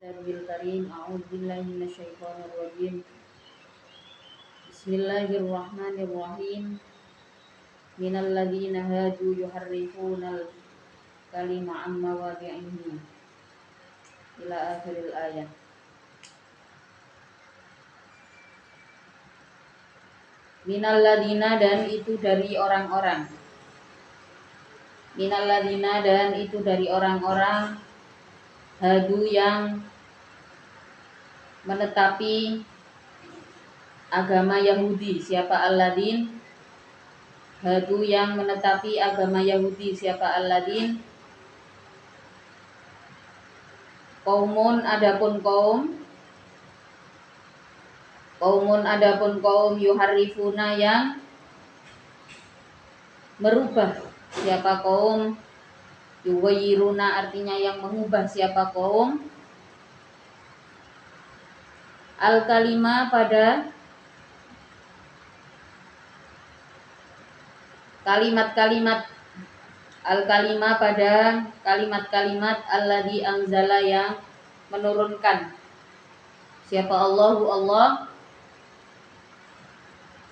Nabil Karim, a'udzubillahi minasyaitonir rajim. Bismillahirrahmanirrahim. Minal ladzina hadu yuharrifunal kalima an mawadhi'ihi ila akhiril ayat. Minal ladzina dan itu dari orang-orang. Minal ladzina dan itu dari orang-orang hadu yang menetapi agama Yahudi. Siapa alladzin? Hadu yang menetapi agama Yahudi. Siapa alladzin? Kaumun adapun kaum yuharrifuna yang merubah. Siapa kaum? Yuwayyiruna artinya yang mengubah. Siapa kaum? Al-kalima pada kalimat-kalimat. Al-kalima pada kalimat-kalimat alladzi anzala yang menurunkan. Siapa Allahu Allah?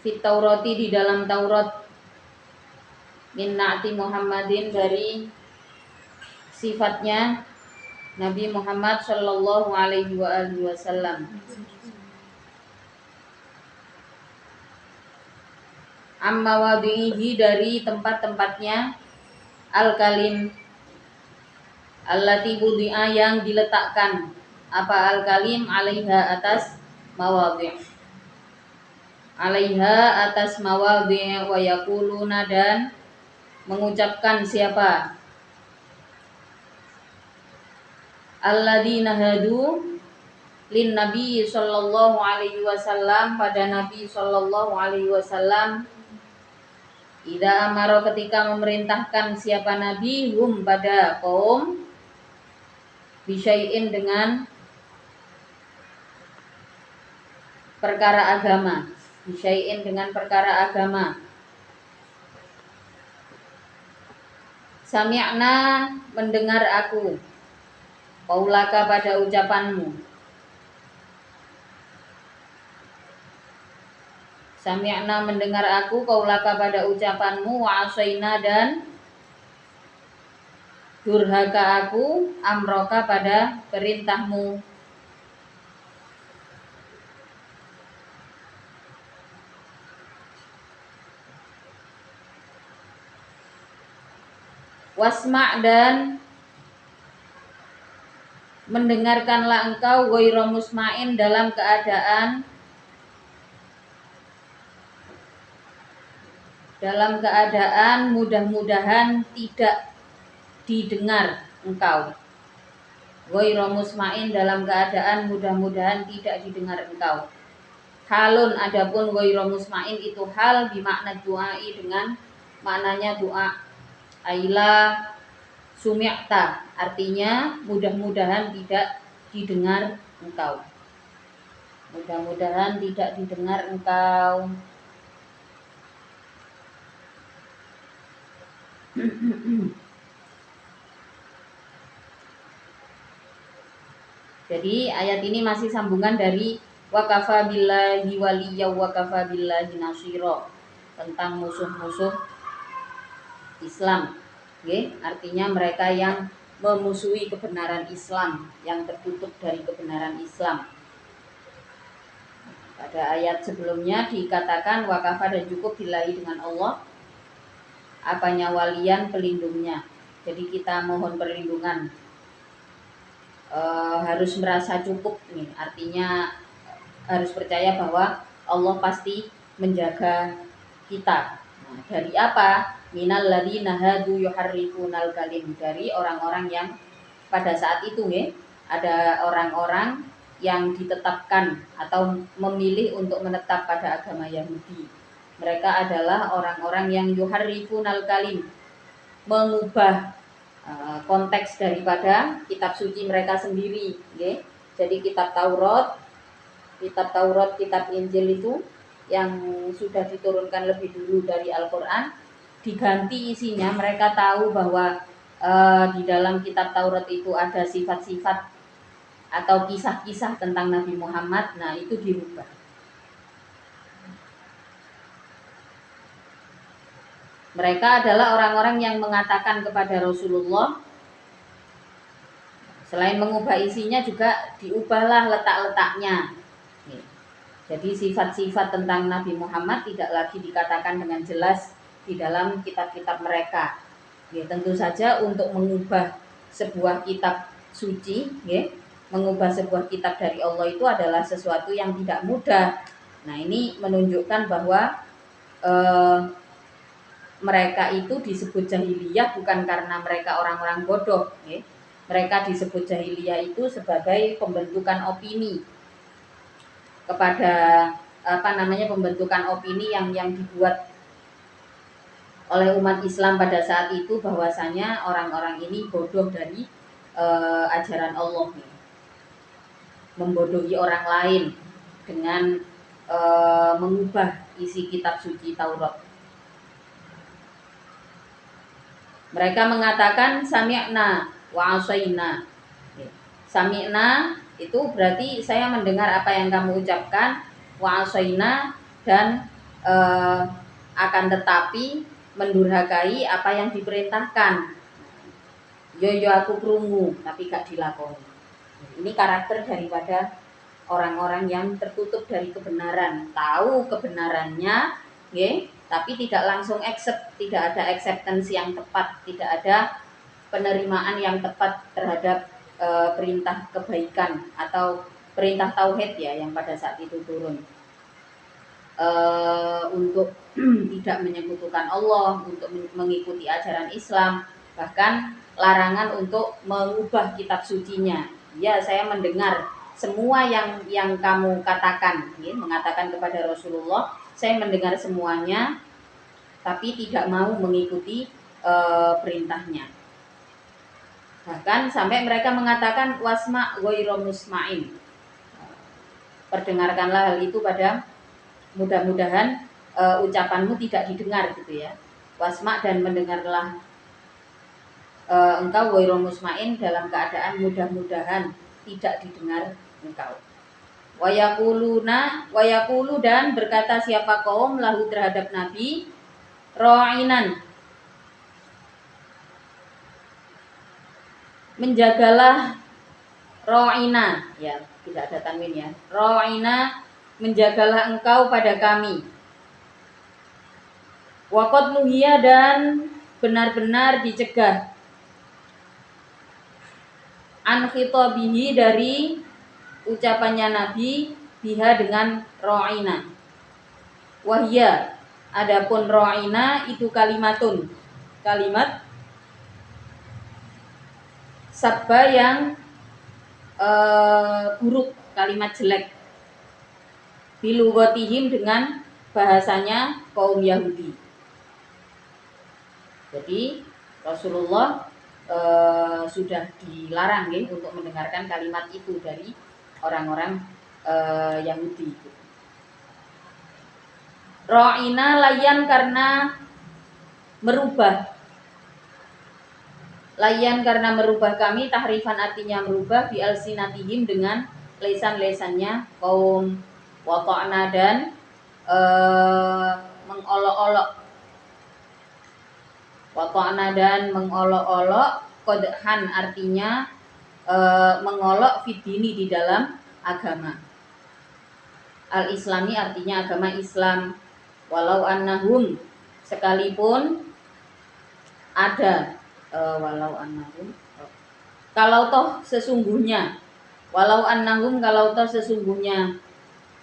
Fit Taurati di dalam Taurat. Min na'ti Muhammadin dari sifatnya Nabi Muhammad sallallahu alaihi wasallam. Amma wadihi dari tempat-tempatnya al-kalim allati budi'a yang diletakkan. Apa al-kalim? Alaiha atas mawadhi'. Alaiha atas mawadhi' wa yaquluna dan mengucapkan siapa? Alladzina hadu lin nabi sallallahu alaihi wasallam pada Nabi sallallahu alaihi wasallam. Idza amara ketika memerintahkan siapa nabi hum pada kaum bisyai'in dengan perkara agama. Bisyai'in dengan perkara agama. Sami'na mendengar aku. Qaulaka pada ucapanmu. Sami'na mendengar aku qaulaka pada ucapanmu wa asaina dan durhaka aku amroka pada perintahmu. Wasma' dan mendengarkanlah engkau ghairu musma'in dalam keadaan mudah-mudahan tidak didengar engkau. Ghairu musma'in dalam keadaan mudah-mudahan tidak didengar engkau. Halun adapun ghairu musma'in itu hal bermakna du'ai dengan maknanya doa. Aila sumi'ta artinya mudah-mudahan tidak didengar engkau. Mudah-mudahan tidak didengar engkau. Jadi ayat ini masih sambungan dari wa kafa billahi waliyya wa kafa billahi nasira tentang musuh-musuh Islam. Okay? Artinya mereka yang memusuhi kebenaran Islam, yang tertutup dari kebenaran Islam. Pada ayat sebelumnya dikatakan wakafa dan cukup billahi dengan Allah. Apanya walian pelindungnya. Jadi kita mohon perlindungan. Harus merasa cukup nih. Artinya harus percaya bahwa Allah pasti menjaga kita. Nah, dari apa? Minal ladzina hadu yuharrifunal kalim, dari orang-orang yang pada saat itu ada orang-orang yang ditetapkan atau memilih untuk menetap pada agama Yahudi. Mereka adalah orang-orang yang yuharrifunal kalim, mengubah konteks daripada kitab suci mereka sendiri. Jadi kitab Taurat, kitab Injil itu yang sudah diturunkan lebih dulu dari Al-Quran diganti isinya. Mereka tahu bahwa di dalam kitab Taurat itu ada sifat-sifat atau kisah-kisah tentang Nabi Muhammad, nah itu dirubah. Mereka adalah orang-orang yang mengatakan kepada Rasulullah, selain mengubah isinya juga diubahlah letak-letaknya. Jadi sifat-sifat tentang Nabi Muhammad tidak lagi dikatakan dengan jelas di dalam kitab-kitab mereka. Ya, tentu saja untuk mengubah sebuah kitab suci, ya, mengubah sebuah kitab dari Allah itu adalah sesuatu yang tidak mudah. Nah, ini menunjukkan bahwa mereka itu disebut jahiliyah bukan karena mereka orang-orang bodoh, ya. Mereka disebut jahiliyah itu sebagai pembentukan opini kepada pembentukan opini yang dibuat oleh umat Islam pada saat itu, bahwasanya orang-orang ini bodoh dari ajaran Allah, membodohi orang lain dengan mengubah isi kitab suci Taurat. Mereka mengatakan sami'na wa asaina. Sami'na itu berarti saya mendengar apa yang kamu ucapkan, wa asaina, dan akan tetapi mendurhakai apa yang diperintahkan. Yo aku krungu tapi gak dilakoni. Ini karakter daripada orang-orang yang tertutup dari kebenaran, tahu kebenarannya, tapi tidak langsung accept, tidak ada acceptance yang tepat, tidak ada penerimaan yang tepat terhadap perintah kebaikan atau perintah tauhid, ya, yang pada saat itu turun, untuk tidak menyekutukan Allah, untuk mengikuti ajaran Islam, bahkan larangan untuk mengubah kitab sucinya. Ya, saya mendengar semua yang kamu katakan, ya, mengatakan kepada Rasulullah, saya mendengar semuanya, tapi tidak mau mengikuti perintahnya. Bahkan sampai mereka mengatakan wasma ghairu musma'in. Perdengarkanlah hal itu pada, mudah-mudahan ucapanmu tidak didengar, gitu ya. Wasma, dan mendengarlah engkau ghairu musma'in, dalam keadaan mudah-mudahan tidak didengar engkau. Wa yaqulu, dan berkata siapa kaum lahu terhadap Nabi, ra'inan, menjagalah, ra'ina, ya, tidak ada tanwin, ya. Ra'ina, menjagalah engkau pada kami. Wa qad nuhiya, dan benar-benar dicegah, an khitabihi, dari ucapannya Nabi, biha, dengan ra'ina. Wahya, adapun ra'ina itu kalimatun, kalimat sabba yang buruk, kalimat jelek, bilughatihim, dengan bahasanya kaum Yahudi. Jadi Rasulullah sudah dilarang, ya, untuk mendengarkan kalimat itu dari orang-orang Yahudi. Ra'ina, layan, karena merubah. Layan, karena merubah kami, tahrifan artinya merubah, bi alsinatihim, dengan lesan-lesannya kaum, wata'na, dan mengolok-olok, wata'na, dan mengolok-olok, qodhan artinya mengolok, fidini, di dalam agama, al-islami artinya agama Islam, walau annahum, sekalipun ada, walau annahum, kalau toh sesungguhnya, walau annahum, kalau toh sesungguhnya,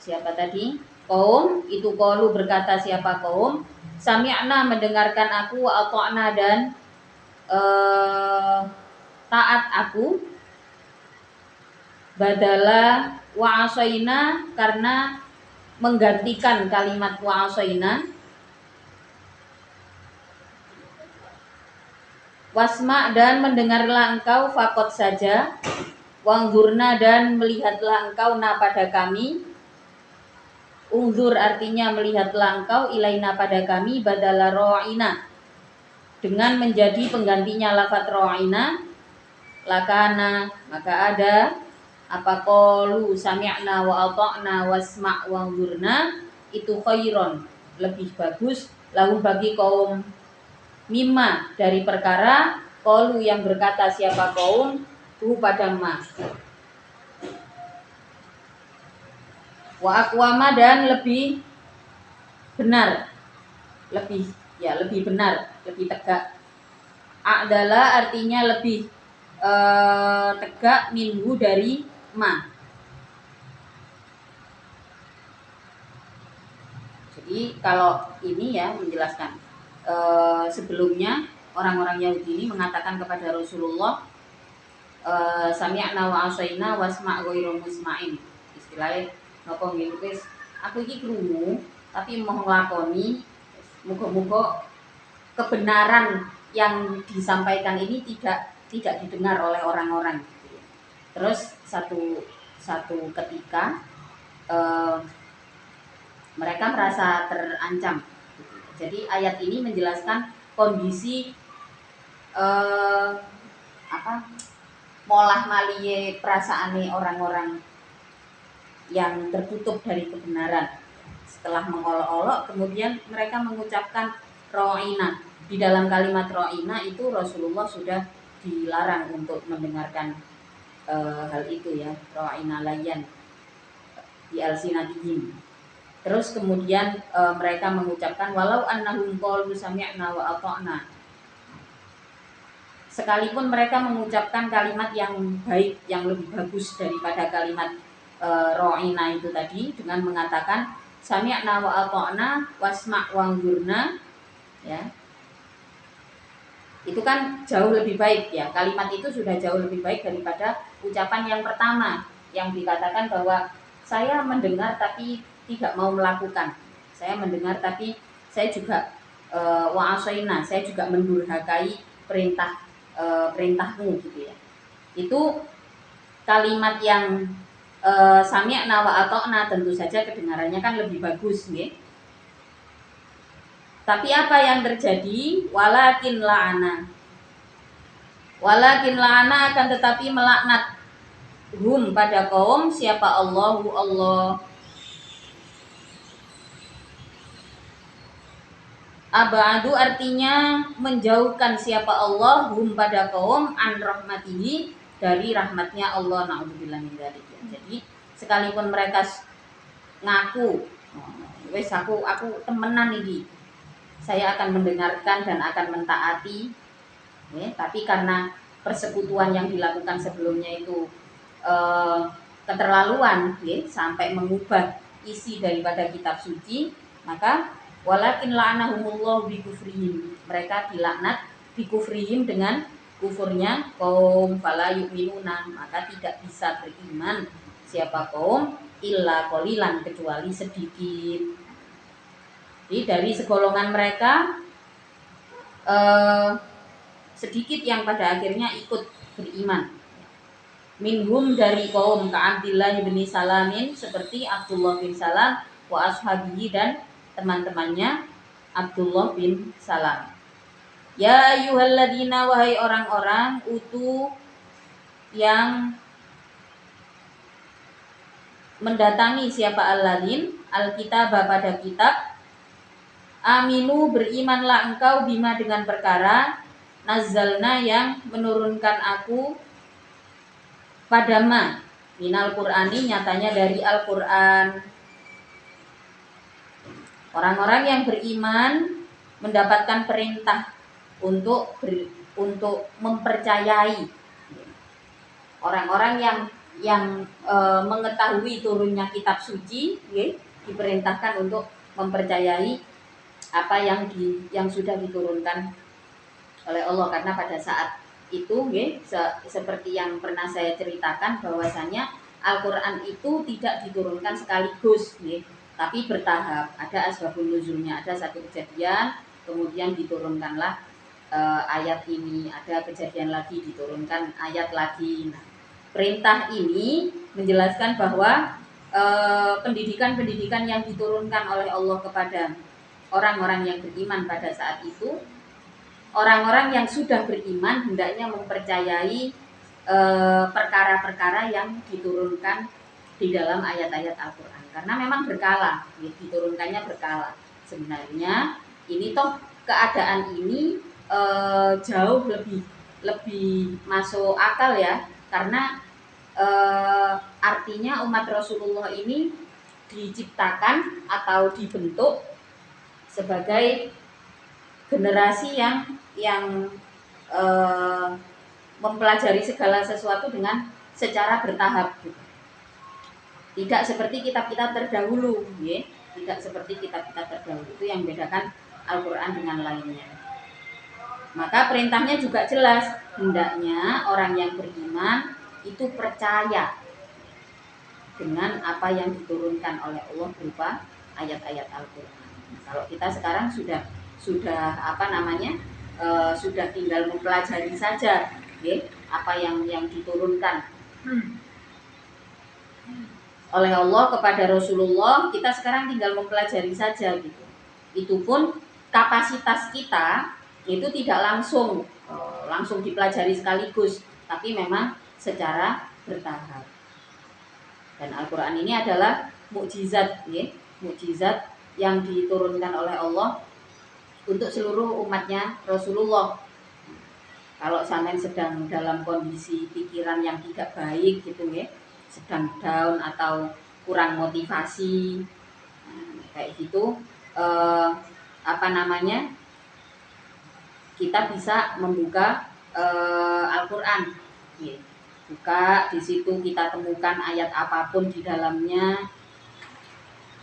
siapa tadi? Kaum, itu qalu, berkata siapa kaum, sami'na, mendengarkan aku, wa ata'na, dan taat aku, badala wa asaina, karena menggantikan kalimat wa asaina. Wasma, dan mendengarlah engkau, fakot saja, wangzurna, dan melihatlah engkau, na, pada kami, ungzur artinya melihatlah engkau, ilaina, pada kami, badala ra'ina, dengan menjadi penggantinya lafaz ra'ina, lakana, maka ada, apa qalu sami'na wa ata'na wasma' wanzurna itu khairon, lebih bagus lahum bagi kaum mimma dari perkara qalu yang berkata siapa kaum tu pada ma wa aqwama dan lebih benar, lebih benar, lebih tegak. Adalah artinya lebih tegak minhu dari ma. Jadi kalau ini ya menjelaskan sebelumnya orang-orang Yahudi ini mengatakan kepada Rasulullah sami'na wa asaina wasma' ghairu musma'in. Istilahnya napa nggih wis aku iki krungu tapi mau nglakoni muga-muga kebenaran yang disampaikan ini tidak didengar oleh orang-orang. Terus satu ketika mereka merasa terancam. Jadi ayat ini menjelaskan kondisi molah maliye perasaane orang-orang yang tertutup dari kebenaran. Setelah mengolok-olok, kemudian mereka mengucapkan ro'ina. Di dalam kalimat ro'ina itu Rasulullah sudah dilarang untuk mendengarkan hal itu ya, ro'ina layan di alsinatihim. Terus kemudian mereka mengucapkan walau annahum qalu sami'na wa ata'na. Sekalipun mereka mengucapkan kalimat yang baik, yang lebih bagus daripada kalimat ro'ina itu tadi dengan mengatakan sami'na wa ata'na wasma' wanzurna ya. Itu kan jauh lebih baik ya. Kalimat itu sudah jauh lebih baik daripada ucapan yang pertama yang dikatakan bahwa saya mendengar tapi tidak mau melakukan. Saya mendengar tapi saya juga wa'asaina, saya juga mendurhakai perintahmu gitu ya. Itu kalimat yang sami'na wa ata'na tentu saja kedengarannya kan lebih bagus nggih. Tapi apa yang terjadi? Walakin la'ana akan tetapi melaknat hum pada kaum siapa Allah. Abadu artinya menjauhkan siapa Allah hum pada kaum an rahmatihi dari rahmatnya Allah. Na'udzubillah min dzalik. Jadi sekalipun mereka ngaku wes aku temenan ini, saya akan mendengarkan dan akan mentaati ya, tapi karena persekutuan yang dilakukan sebelumnya itu keterlaluan ya, sampai mengubah isi daripada kitab suci, maka walakin la'anahumullahu bikufrihim, mereka dilaknat bikufrihim dengan kufurnya kaum fala yu'minuna, maka tidak bisa beriman siapa kaum illa qalilan kecuali sedikit. Jadi dari segolongan mereka sedikit yang pada akhirnya ikut beriman. Minhum dari kaum Abdullah bin Salamin seperti Abdullah bin Salam wa ashabihi dan teman-temannya Abdullah bin Salam. Ya ayyuhalladzina wahai orang-orang utu yang mendatangi siapa alladzin alkitab pada kitab aminu berimanlah engkau bima dengan perkara nazzalna yang menurunkan aku pada ma minal Qur'ani nyatanya dari Al-Qur'an. Orang-orang yang beriman mendapatkan perintah untuk mempercayai. Orang-orang yang mengetahui turunnya kitab suci diperintahkan untuk mempercayai apa yang sudah diturunkan oleh Allah, karena pada saat itu seperti yang pernah saya ceritakan bahwasanya Al-Qur'an itu tidak diturunkan sekaligus tapi bertahap. Ada asbabun nuzulnya, ada satu kejadian kemudian diturunkanlah ayat ini, ada kejadian lagi diturunkan ayat lagi. Nah, perintah ini menjelaskan bahwa pendidikan-pendidikan yang diturunkan oleh Allah kepada orang-orang yang beriman pada saat itu, orang-orang yang sudah beriman hendaknya mempercayai perkara-perkara yang diturunkan di dalam ayat-ayat Al-Quran, karena memang berkala, diturunkannya berkala. Sebenarnya ini toh keadaan ini jauh lebih masuk akal ya, karena artinya umat Rasulullah ini diciptakan atau dibentuk sebagai generasi yang mempelajari segala sesuatu dengan secara bertahap gitu. Tidak seperti kitab-kitab terdahulu, ya. Tidak seperti kitab-kitab terdahulu. Itu yang membedakan Al-Quran dengan lainnya. Maka perintahnya juga jelas, hendaknya orang yang beriman itu percaya dengan apa yang diturunkan oleh Allah berupa ayat-ayat Al-Quran. Kalau kita sekarang sudah sudah tinggal mempelajari saja, ya, apa yang diturunkan oleh Allah kepada Rasulullah, kita sekarang tinggal mempelajari saja gitu. Itu pun kapasitas kita itu tidak langsung dipelajari sekaligus, tapi memang secara bertahap. Dan Al-Quran ini adalah mukjizat, ya, mukjizat yang diturunkan oleh Allah untuk seluruh umatnya Rasulullah. Kalau sampean sedang dalam kondisi pikiran yang tidak baik gitu ya, sedang down atau kurang motivasi, kayak gitu, kita bisa membuka Al-Quran, buka di situ, kita temukan ayat apapun di dalamnya,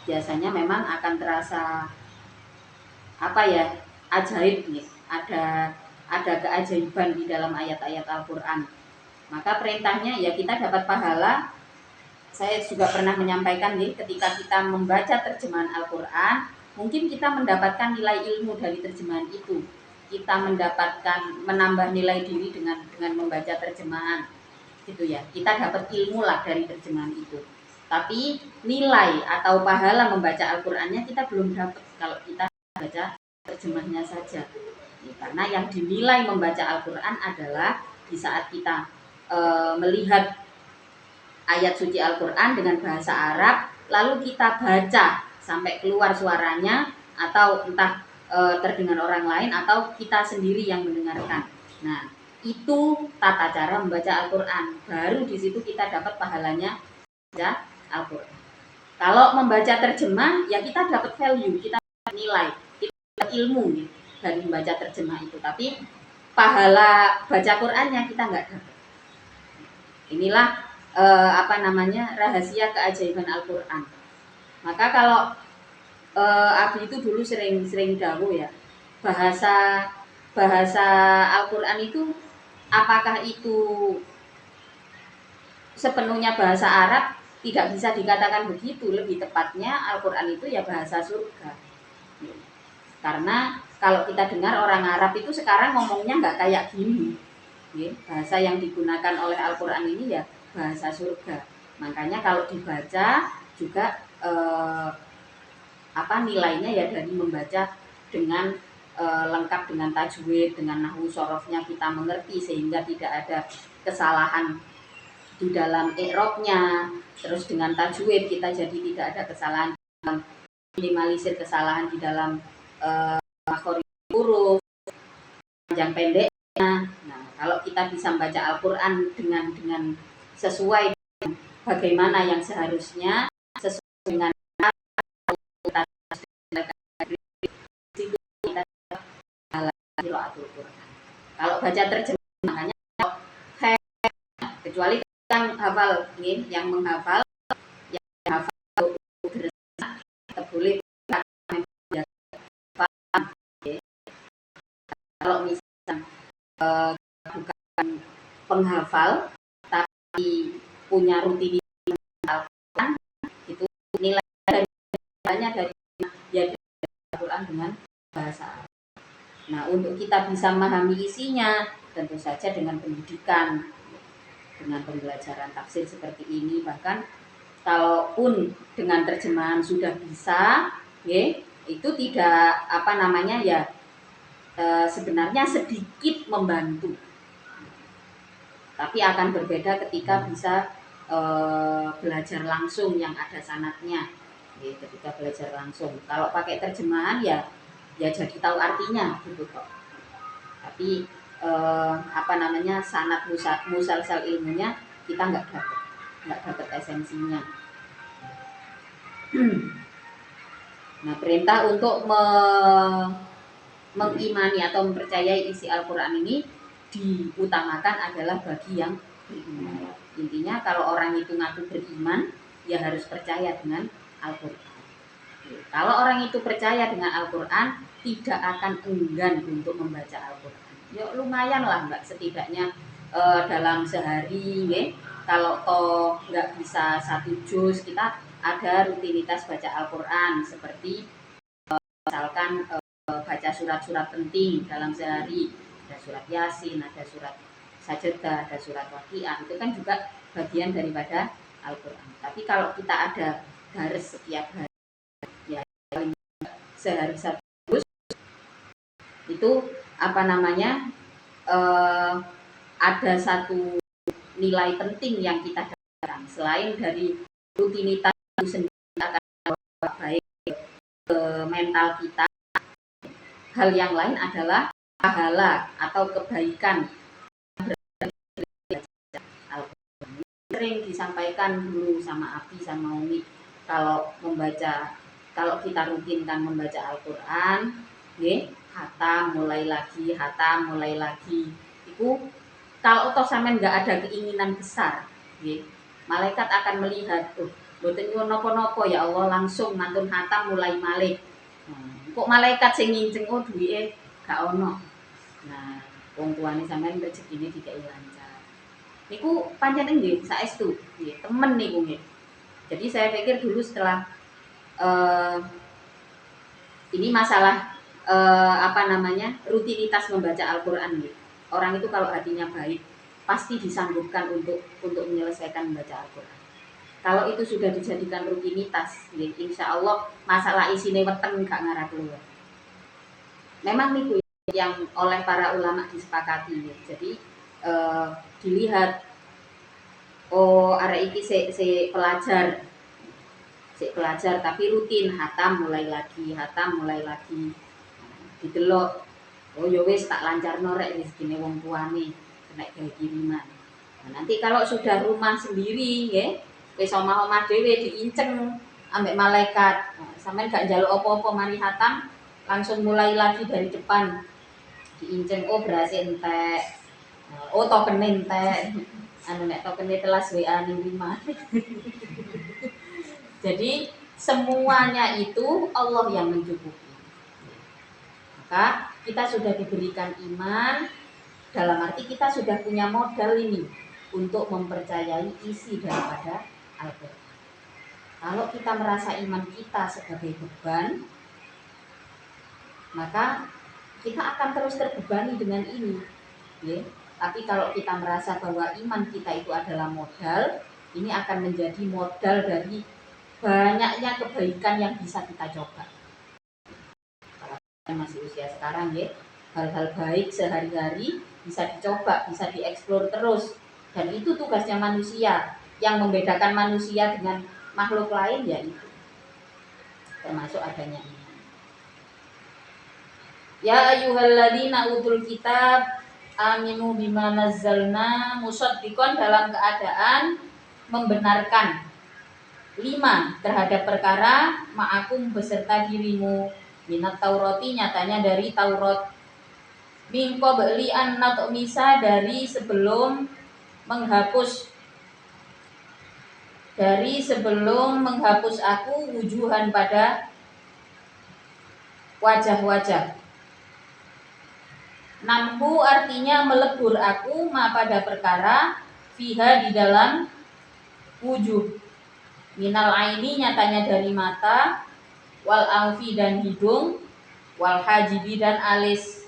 biasanya memang akan terasa ajaib, ada keajaiban di dalam ayat-ayat Al-Quran. Maka perintahnya ya kita dapat pahala. Saya juga pernah menyampaikan ketika kita membaca terjemahan Al-Quran, mungkin kita mendapatkan nilai ilmu dari terjemahan itu. Kita menambah nilai diri dengan membaca terjemahan, gitu ya. Kita dapat ilmu lah dari terjemahan itu. Tapi nilai atau pahala membaca Al-Qurannya kita belum dapat kalau kita baca terjemahnya saja. Karena yang dinilai membaca Al-Quran adalah di saat kita melihat ayat suci Al-Quran dengan bahasa Arab, lalu kita baca sampai keluar suaranya, atau entah terdengar orang lain atau kita sendiri yang mendengarkan. Nah, itu tata cara membaca Al-Quran. Baru di situ kita dapat pahalanya membaca Al-Quran. Kalau membaca terjemah, ya kita dapat value, kita dapat nilai, kita dapat ilmu dari membaca terjemah itu. Tapi pahala baca Qurannya kita nggak dapat. Inilah rahasia keajaiban Al-Quran. Maka kalau Abi itu dulu sering dawuh ya, bahasa Al-Quran itu apakah itu sepenuhnya bahasa Arab? Tidak bisa dikatakan begitu. Lebih tepatnya Al-Quran itu ya bahasa surga. Karena kalau kita dengar orang Arab itu sekarang ngomongnya nggak kayak gini. Bahasa yang digunakan oleh Al-Quran ini ya bahasa surga. Makanya kalau dibaca juga nilainya ya dari membaca dengan lengkap dengan tajwid, dengan nahwu sorofnya kita mengerti, sehingga tidak ada kesalahan di dalam i'rabnya. Terus dengan tajwid kita jadi tidak ada kesalahan, minimalisir kesalahan di dalam makhraj huruf, panjang pendeknya. Nah, kalau kita bisa membaca Al-Quran dengan sesuai dengan bagaimana yang seharusnya, sesuai dengan kalau baca terjemahannya, kecuali yang hafal, yang menghafal, yang hafal boleh. Kalau misalnya bukan penghafal tapi punya rutinitas Al-Quran, itu nilainya dari Al-Quran dengan bahasa Arab. Nah, untuk kita bisa memahami isinya, tentu saja dengan pendidikan, dengan pembelajaran tafsir seperti ini. Bahkan kalaupun dengan terjemahan sudah bisa, itu tidak sebenarnya sedikit membantu. tapi akan berbeda ketika bisa belajar langsung yang ada sanadnya. Ketika belajar langsung, kalau pakai terjemahan ya jadi tahu artinya gitu kok. Tapi sanad musalsal ilmunya kita nggak dapat esensinya. Nah, perintah untuk mengimani atau mempercayai isi Al-Quran ini diutamakan adalah bagi yang beriman. Intinya kalau orang itu ngaku beriman, ya harus percaya dengan Al-Quran. Kalau orang itu percaya dengan Al-Quran, tidak akan enggan untuk membaca Al-Quran. Ya lumayan lah Mbak, setidaknya dalam sehari, kalau toh nggak bisa 1 juz, kita ada rutinitas baca Al-Quran seperti misalkan baca surat-surat penting dalam sehari, ada surat Yasin, ada surat Sajdah, ada surat Waqiah, itu kan juga bagian daripada Al-Quran. Tapi kalau kita ada baris setiap hari, ya sehari 1 juz, itu ada satu nilai penting yang kita dapatkan selain dari rutinitas itu sendiri akan baik ke mental kita. Hal yang lain adalah pahala atau kebaikan. Sering disampaikan dulu sama Abi sama Umi, kalau kita rutinkan membaca Al-Quran, hatam mulai lagi, itu kalau toh sampean nggak ada keinginan besar, malaikat akan melihat, boten nyuwun napa-napa ya Allah, langsung mantun hatam mulai malih. Kok malaikat sing nginceng duwike gak ono. Nah, wong tuane sampean rezekine dikai lancar. Niku pancen nggih saestu, nggih temen niku nggih. Jadi saya pikir dulu setelah ini masalah rutinitas membaca Al-Quran nggih. Orang itu kalau hatinya baik pasti disanggupkan untuk menyelesaikan membaca Al-Quran. Kalau itu sudah dijadikan rutinitas, insya Allah masalah isine weteng gak ngarah keluar. Memang niku yang oleh para ulama disepakati. Jadi dilihat, arek iki si pelajar tapi rutin hatam mulai lagi. Didelok, ya wis tak lancarno rek rezekine wong tuane, kena gawe kiriman. Nah, nanti kalau sudah rumah sendiri, wis omah-omah dhewe diinceng ambek malaikat. Nah, sampean gak njaluk apa-apa mari hatam, langsung mulai lagi dari depan. Diinceng, beras entek. Token entek. Nek tokene telas WA ning rumah. Jadi semuanya itu Allah yang mencukupi. Maka kita sudah diberikan iman, dalam arti kita sudah punya modal ini untuk mempercayai isi daripada Al-Quran. Kalau kita merasa iman kita sebagai beban, maka kita akan terus terbebani dengan ini. Tapi kalau kita merasa bahwa iman kita itu adalah modal, ini akan menjadi modal dari banyaknya kebaikan yang bisa kita coba. Kalau masih usia sekarang, hal-hal baik sehari-hari bisa dicoba, bisa dieksplor terus. Dan itu tugasnya manusia. Yang membedakan manusia dengan makhluk lain ya itu, termasuk adanya iman. Ya ayyuhalladzina utul kitab aminu bima nazzalna musaddiqan, dalam keadaan membenarkan 5 terhadap perkara ma'akum beserta dirimu, minat Taurati nyatanya dari Taurat, min qabli an natmisa dari sebelum menghapus aku wujuhan pada wajah-wajah. Nampu artinya melebur aku ma pada perkara fiha di dalam wujuh, minal aini nyatanya dari mata, wal alfi dan hidung, wal hajibi dan alis.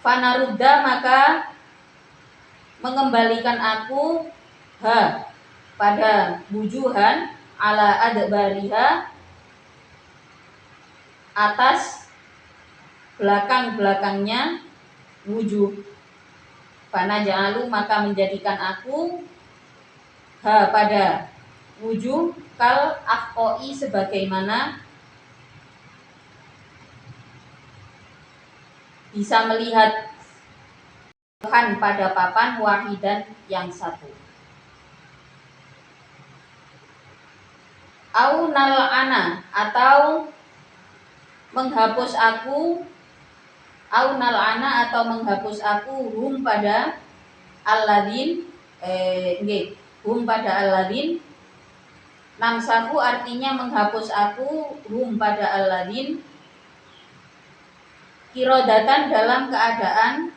Fanarudda maka mengembalikan aku pada wujuhan ala adbariha atas belakang-belakangnya wujuh. Fana ja'alu maka menjadikan aku pada wujuh kal afqoi sebagaimana bisa melihat Tuhan pada papan wahidan yang satu. Au nal'ana atau menghapus aku, au nal'ana atau menghapus aku hum pada alladzin hum pada alladzin. Namsahu artinya menghapus aku hum pada alladzin kirodatan dalam keadaan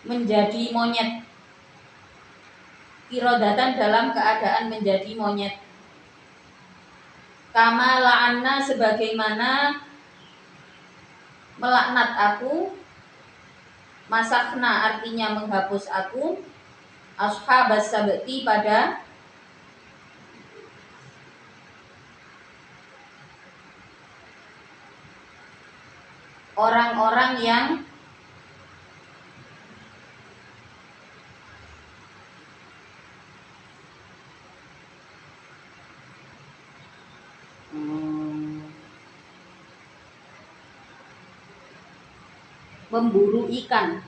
menjadi monyet. Kirodatan dalam keadaan menjadi monyet. Kama la'anna sebagaimana melaknat aku. Masakna artinya menghapus aku. Ashabas sabti pada orang-orang yang memburu ikan.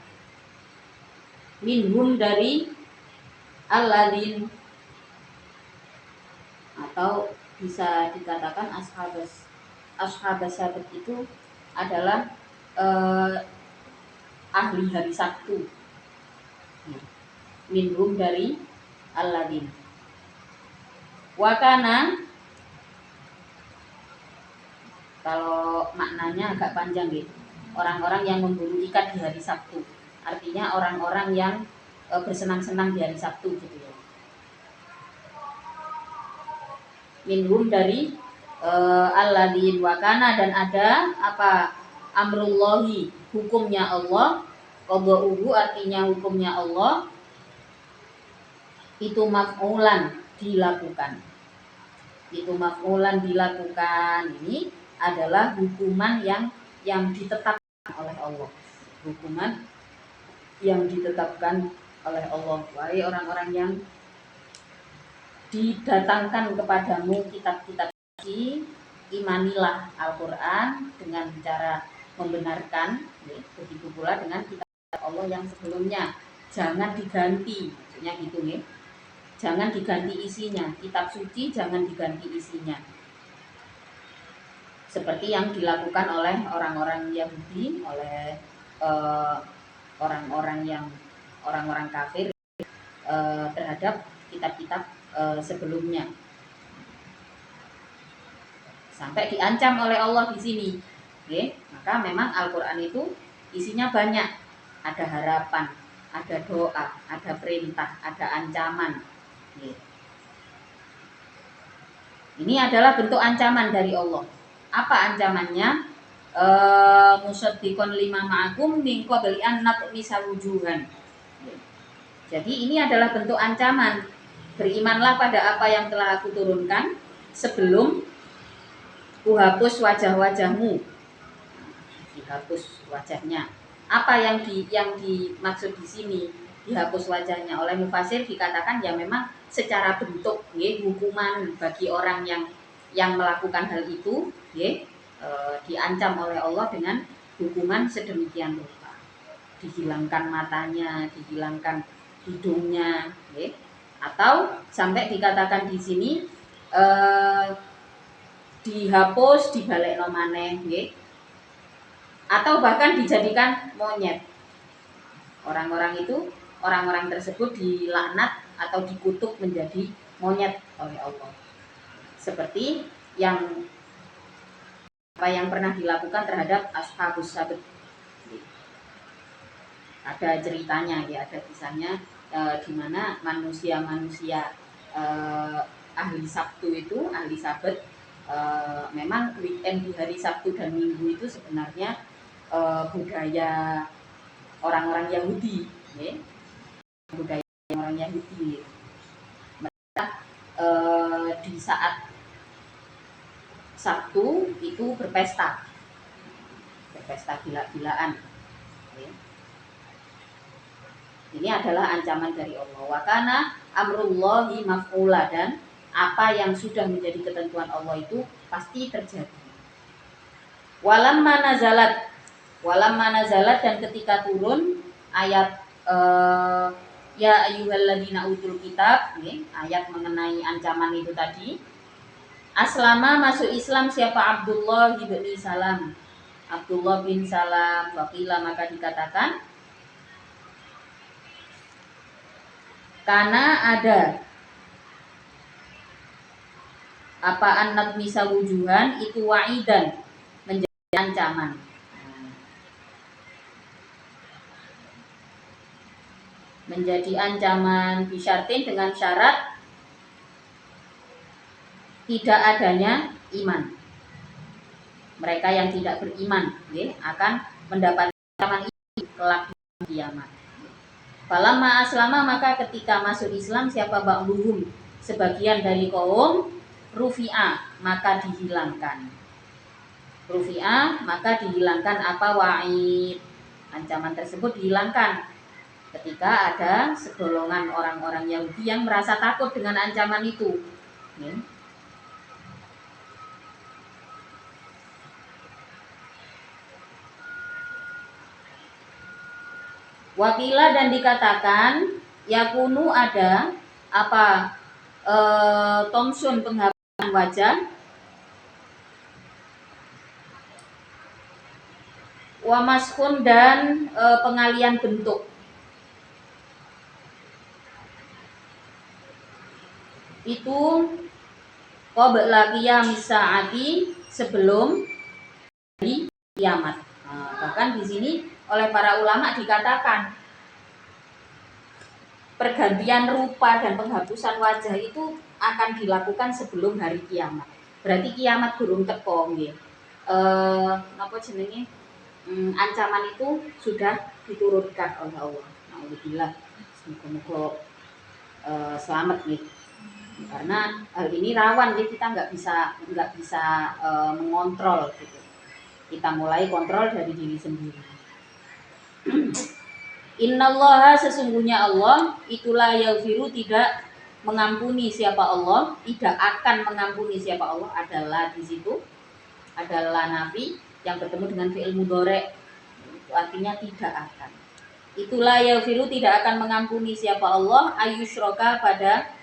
Minhum dari alladzin, atau bisa dikatakan ashabas sabat itu adalah ahli hari Sabtu. Minhum dari alladzin. Wakana, kalau maknanya agak panjang gitu. Orang-orang yang memburu ikan di hari Sabtu. Artinya orang-orang yang bersenang-senang di hari Sabtu gitu ya. Minhum dari alladzin wakana, dan ada apa? Amrullahi, hukumnya Allah. Qada'uhu artinya hukumnya Allah. Itu maf'ulan, dilakukan. Itu maf'ulan, dilakukan. Ini adalah hukuman yang ditetapkan oleh Allah. Hukuman yang ditetapkan oleh Allah. Wahai orang-orang yang didatangkan kepadamu kitab-kitab suci, imanilah Al-Quran dengan cara membenarkan. Begitu pula dengan kitab Allah yang sebelumnya, jangan diganti, maksudnya gitu ya. Jangan diganti isinya, kitab suci jangan diganti isinya. Seperti yang dilakukan oleh orang-orang Yahudi, oleh orang-orang kafir terhadap kitab-kitab sebelumnya. Sampai diancam oleh Allah di sini. Oke, maka memang Al-Qur'an itu isinya banyak. Ada harapan, ada doa, ada perintah, ada ancaman. Oke. Ini adalah bentuk ancaman dari Allah. Apa ancamannya? Musaddiqon lima ma'akum min qabli an natmisa wujuhan. Jadi ini adalah bentuk ancaman. Berimanlah pada apa yang telah aku turunkan sebelum kuhapus wajah-wajahmu. Dihapus wajahnya. Apa yang dimaksud di sini dihapus wajahnya? Oleh mufasir dikatakan ya memang secara bentuk ya, hukuman bagi orang yang melakukan hal itu ya, diancam oleh Allah dengan hukuman sedemikian rupa. Dihilangkan matanya, dihilangkan hidungnya ya. Atau sampai dikatakan di sini dihapus, dibalekno maneh nggih. Atau bahkan dijadikan monyet. Orang-orang tersebut dilaknat atau dikutuk menjadi monyet oleh Allah. Seperti apa yang pernah dilakukan terhadap ashabus sabt. Ada ceritanya ya, ada kisahnya di mana manusia-manusia ahli Sabtu itu, ahli Sabat, memang weekend di hari Sabtu dan Minggu itu sebenarnya budaya orang-orang Yahudi, ya. Budaya orang Yahudi. Mereka di saat Sabtu itu berpesta gila-gilaan. Ini adalah ancaman dari Allah. Wa kana amrullahi maf'ula, dan apa yang sudah menjadi ketentuan Allah itu pasti terjadi. Walamma nazalat, dan ketika turun ayat ya ayyuhalladzina utul kitab, ayat mengenai ancaman itu tadi. Aslama, masuk Islam siapa? Abdullah bin Salam. Abdullah bin Salam. Waqila, maka dikatakan karena ada apa anak misa wujuhan itu wa'idan, menjadi ancaman. Menjadi ancaman bisyartin, dengan syarat tidak adanya iman. Mereka yang tidak beriman akan mendapat ancaman ini kelak di kiamat. Falamma aslama, maka ketika masuk Islam siapa? Ba'duhum, sebagian dari kaum, rufi'a, maka dihilangkan. Rufi'a, maka dihilangkan apa? Wa'id, ancaman tersebut dihilangkan ketika ada segolongan orang-orang Yahudi yang merasa takut dengan ancaman itu. Wakila, dan dikatakan yakunu, ada apa? Tomsun, penghapusan wajah. Wamaskun, dan pengalian bentuk. Itu qabla qiyamis saati, sebelum hari kiamat. Bahkan di sini oleh para ulama dikatakan pergantian rupa dan penghapusan wajah itu akan dilakukan sebelum hari kiamat. Berarti kiamat durung teko nggih. Napa jenenge? Ancaman itu sudah diturunkan oleh Allah. Alhamdulillah. Semoga selamat nih. Karena hal ini rawan, jadi kita nggak bisa mengontrol gitu. Kita mulai kontrol dari diri sendiri. Innallaha, sesungguhnya Allah, itulah yaghfiru, tidak mengampuni siapa Allah, tidak akan mengampuni siapa Allah, adalah di situ adalah nafi yang bertemu dengan fi'il mudhari', itu artinya tidak akan. Itulah yaghfiru, tidak akan mengampuni siapa Allah, ayyusyraka, pada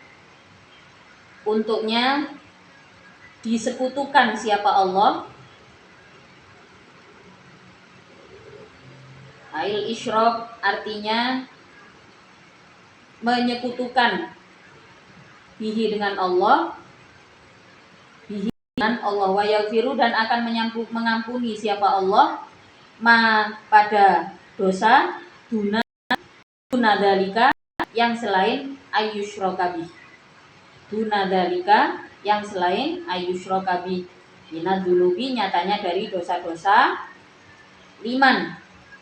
untuknya disekutukan siapa Allah. Ail isyrok, artinya menyekutukan, bihi, dengan Allah, bihi, dengan Allah, wa yaghfiru, dan akan mengampuni siapa Allah, ma, pada dosa, duna dzalika, yang selain ayyusyraka bih, duna dzalika, yang selain ayyusyraka bih, minadzunubi, nyatanya dari dosa-dosa, liman,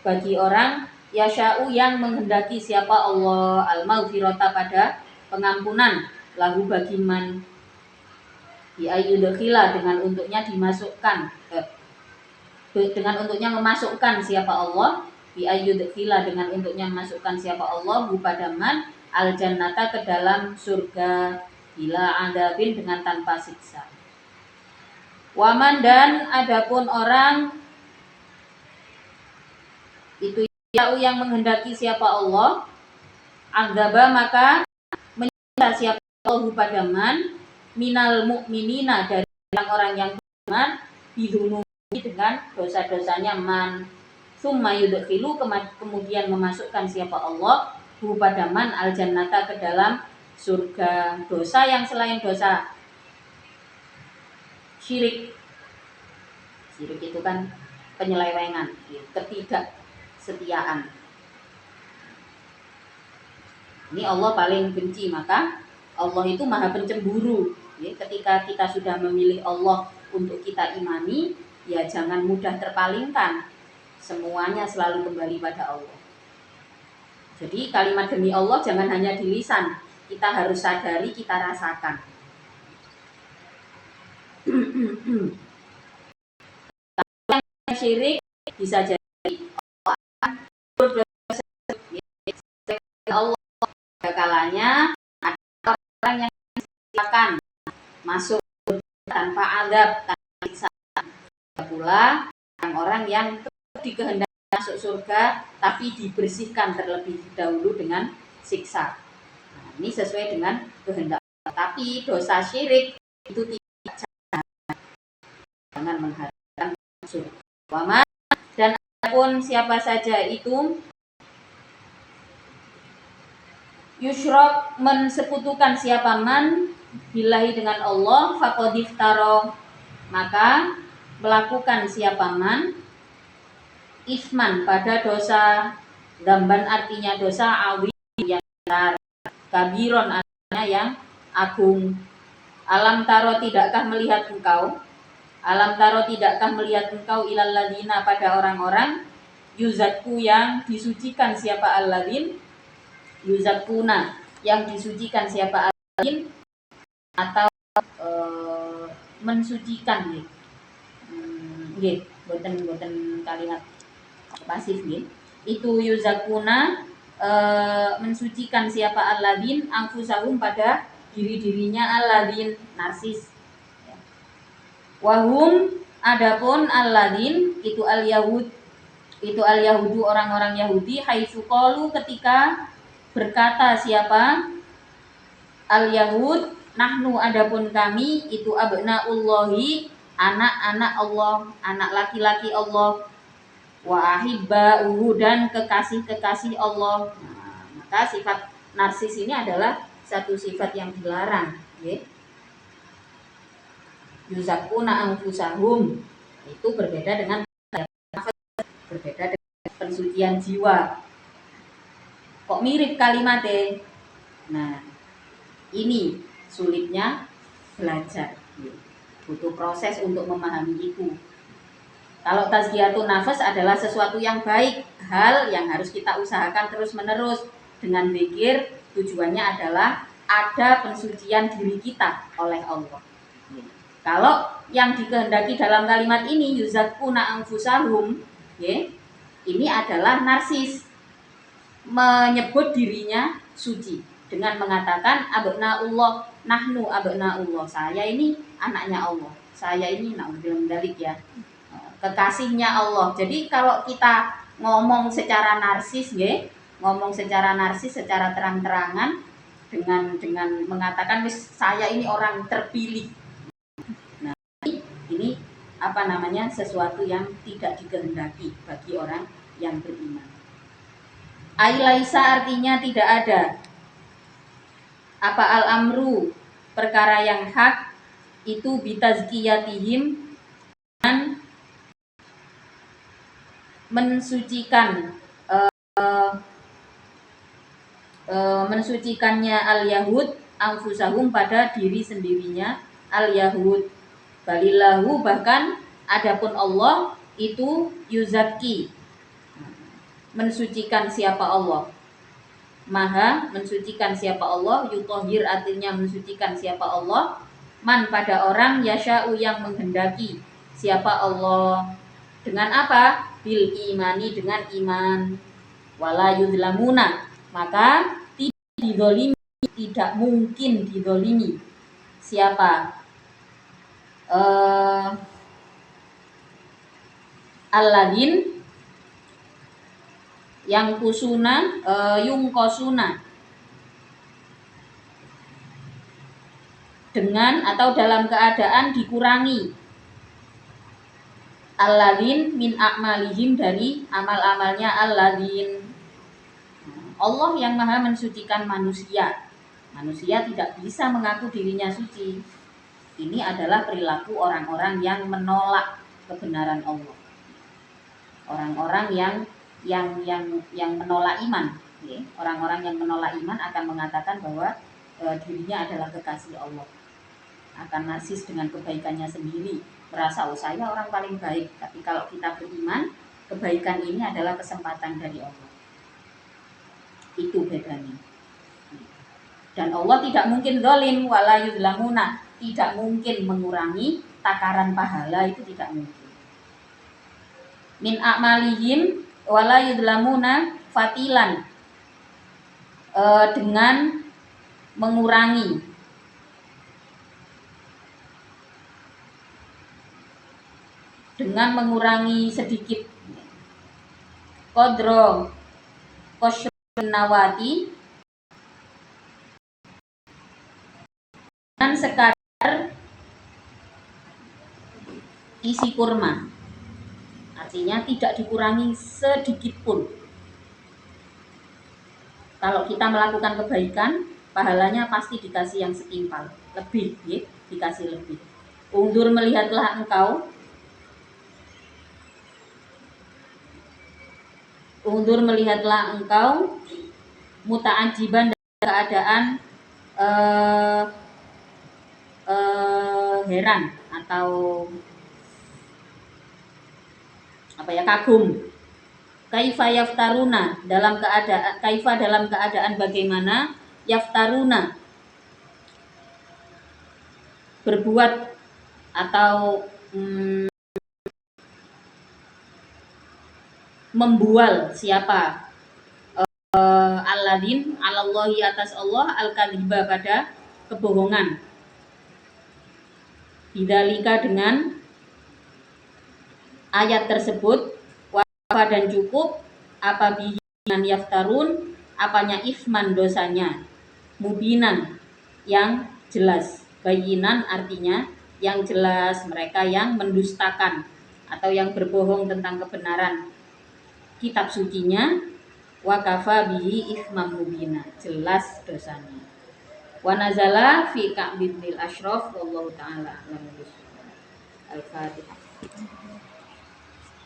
bagi orang, yasha'u, yang menghendaki siapa Allah, al-maghfirata, pada pengampunan, lahu, bagi man, bi'ayyudkhila, dengan untuknya dimasukkan, dengan untuknya memasukkan siapa Allah, bi'ayyudkhila, dengan untuknya memasukkan siapa Allah, hu, pada man, al-jannata, ke dalam surga, bila adabin, dengan tanpa siksa. Waman, dan adapun orang itu yang menghendaki siapa Allah, azaba, maka menyiksa siapa Allah pada man, minal mu'minina, dari orang-orang yang beriman, bidunubi, dengan dosa-dosanya man, summa yudkhilu, kemudian memasukkan siapa Allah pada man, al jannata, ke dalam surga. Dosa yang selain dosa syirik itu kan penyelewengan, ketidaksetiaan. Ini Allah paling benci, maka Allah itu maha pencemburu. Ketika kita sudah memilih Allah untuk kita imani, ya jangan mudah terpalingkan. Semuanya selalu kembali pada Allah. Jadi kalimat demi Allah jangan hanya di lisan, kita harus sadari, kita rasakan. Syirik bisa jadi Allah. Pada kalanya ada orang yang silakan masuk tanpa adab, tanpa siksa. Pula orang-orang yang dikehendaki masuk surga tapi dibersihkan terlebih dahulu dengan siksa. Nah, ini sesuai dengan kehendak. Tapi dosa syirik itu tidak, jangan mengharapkan surga. Dan apapun siapa saja itu yushrok, mensekutukan siapa man billahi dengan Allah, faqadif taro, maka melakukan siapa man isman pada dosa, damban artinya dosa, awi yang besar, kabiron artinya yang agung. Alam taro, tidakkah melihat engkau? Alam taro, tidakkah melihat engkau ilal ladina, pada orang-orang yuzakku, yang disucikan siapa alladin, yuzakkuna, yang disucikan siapa alladin, atau mensucikan gitu. Boten kalimat pasif gitu. Itu yuzakuna, mensucikan siapa alladin, angfusahum, pada diri-dirinya, alladin narsis. Wahum, adapun alladin itu al-yahud, itu al-yahudu, orang-orang Yahudi, haitsu qalu, ketika berkata siapa al-yahud, nahnu, adapun kami, itu abnaullahi, anak-anak Allah, anak laki-laki Allah, wa ahibba'uhu, dan kekasih-kekasih Allah. Nah, maka sifat narsis ini adalah satu sifat yang dilarang, ya. Yuzakuna anfusahum, itu berbeda dengan pensucian jiwa. Kok mirip kalimatnya? Nah, ini sulitnya belajar, butuh proses untuk memahami itu. Kalau tazkiyatun nafas adalah sesuatu yang baik, hal yang harus kita usahakan terus-menerus dengan zikir, tujuannya adalah ada pensucian diri kita oleh Allah. Kalau yang dikehendaki dalam kalimat ini yuzakkuna anfusahum, ya, ini adalah narsis, menyebut dirinya suci dengan mengatakan abnaullah, nahnu abnaullah, saya ini anaknya Allah, saya ini naudzubillah dalik, ya, kekasihnya Allah. Jadi kalau kita ngomong secara narsis, ya, ngomong secara narsis, secara terang-terangan dengan mengatakan saya ini orang terpilih. Nah, ini apa namanya, sesuatu yang tidak dikehendaki bagi orang yang beriman. Ailaisa artinya tidak ada. Apa al-amru, perkara yang hak, itu bitazkiyatihim, dan mensucikan mensucikannya al-yahud anfusahum, pada diri sendirinya al-yahud. Balillahu, bahkan adapun Allah itu yuzakki, mensucikan siapa Allah, maha mensucikan siapa Allah, yutohir artinya mensucikan siapa Allah, man, pada orang, yasha'u, yang menghendaki siapa Allah. Dengan apa? Bil imani, dengan iman. Wala yuzlamuna, maka tidak didolimi, tidak mungkin didolimi siapa alladin, yang kusuna, yungkosuna, dengan atau dalam keadaan dikurangi, alladin min a'malihim, dari amal-amalnya alladin. Allah yang maha mensucikan manusia, manusia tidak bisa mengaku dirinya suci. Ini adalah perilaku orang-orang yang menolak kebenaran Allah, orang-orang yang menolak iman, ya. Orang-orang yang menolak iman akan mengatakan bahwa dirinya adalah kekasih Allah, akan narsis dengan kebaikannya sendiri, merasa saya orang paling baik. Tapi kalau kita beriman, kebaikan ini adalah kesempatan dari Allah. Itu bedanya. Dan Allah tidak mungkin zalim, wala yuzlamuna, tidak mungkin mengurangi takaran pahala, itu tidak mungkin. Min a'malihim wala yuzlamuna fatilan, dengan mengurangi sedikit qadra qashrun nawati, dengan sekadar isi kurma. Artinya tidak dikurangi sedikit pun. Kalau kita melakukan kebaikan, pahalanya pasti dikasih yang setimpal, lebih, ya, dikasih lebih. Undur melihatlah engkau, muta'ajiban dalam keadaan heran atau kagum. Kaifa yaftaruna, dalam keadaan bagaimana, yaftaruna berbuat atau membual siapa alladzin alallahi atas Allah al-kadziba pada kebohongan. Bidzalika dengan ayat tersebut, wafa dan cukup, apa bihinan yaftarun, apanya ifman dosanya, mubinan yang jelas, bayinan artinya yang jelas, mereka yang mendustakan atau yang berbohong tentang kebenaran kitab sucinya, wa kafa bihi ifman mubina, jelas dosanya. Wa nazala fi Ka'b bin Ashraf wallahu taala alam. Al-Fatihah.